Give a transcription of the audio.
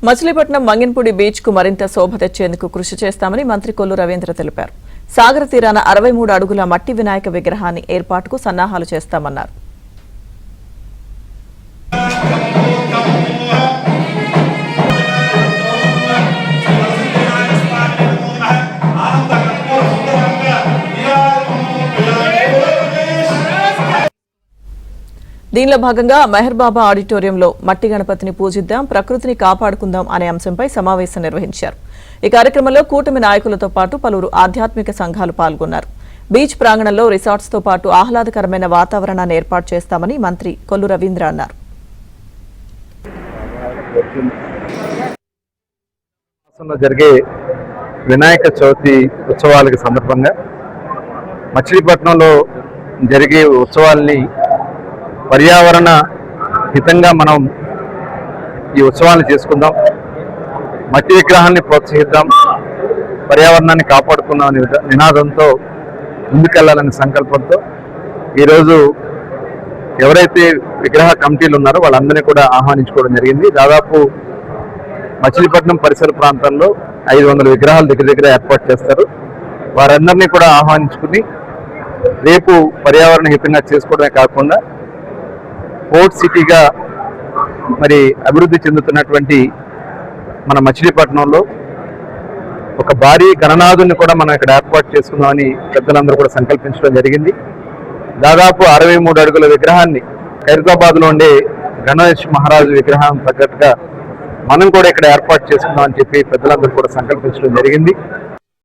Machilipatnam మంగిన్పూడి beach కు మరింత శోభ తెచ్చేందుకు కృషి చేస్తామని మంత్రి కొల్లు రవీంద్ర తెలిపారు. సాగర తీరాన 63 అడుగుల మట్టి వినాయక విగ్రహాన్ని ఏర్పాటుకు సన్నాహాలు చేస్తామన్నారు. దీనిలో భాగంగా మెహర్ బాబా ఆడిటోరియంలో మట్టి గణపతిని పూజిద్దాం, ప్రకృతిని కాపాడుకుందాం అనే అంశంపై సమావేశం నిర్వహించారు. ఈ కార్యక్రమంలో కూటమి నాయకులతో పాటు పలువురు ఆధ్యాత్మిక సంఘాలు పాల్గొన్నారు. బీచ్ ప్రాంగణంలో రిసార్ట్స్ తో పాటు ఆహ్లాదకరమైన వాతావరణాన్ని ఏర్పాటు చేస్తామని మంత్రి కొల్లు రవీంద్ర అన్నారు. జరిగే వినాయక చవితి ఉత్సవాలకు సందర్భంగా మచిలీపట్నంలో జరిగే ఉత్సవాల్ని పర్యావరణ హితంగా మనం ఈ ఉత్సవాలను చేసుకుందాం, మట్టి విగ్రహాన్ని ప్రోత్సహిద్దాం, పర్యావరణాన్ని కాపాడుకుందాం అనే నినాదంతో ముందుకెళ్లాలనే సంకల్పంతో ఈరోజు ఎవరైతే విగ్రహ కమిటీలు ఉన్నారో వాళ్ళందరినీ కూడా ఆహ్వానించుకోవడం జరిగింది. దాదాపు మచిలీపట్నం పరిసర ప్రాంతాల్లో 500 విగ్రహాలు దగ్గర ఏర్పాటు చేస్తారు. వారందరినీ కూడా ఆహ్వానించుకుని రేపు పర్యావరణ హితంగా చేసుకోవడమే కాకుండా పోర్ట్ సిటీగా మరి అభివృద్ధి చెందుతున్నటువంటి మన మచిలీపట్నంలో ఒక భారీ గణనాథుని కూడా మనం ఇక్కడ ఏర్పాటు చేసుకుందామని పెద్దలందరూ కూడా సంకల్పించడం జరిగింది. దాదాపు 63 అడుగుల విగ్రహాన్ని ఖైరతాబాద్లో ఉండే గణేష్ మహారాజు విగ్రహం తగ్గట్టుగా మనం కూడా ఇక్కడ ఏర్పాటు చేసుకుందామని చెప్పి పెద్దలందరూ కూడా సంకల్పించడం జరిగింది.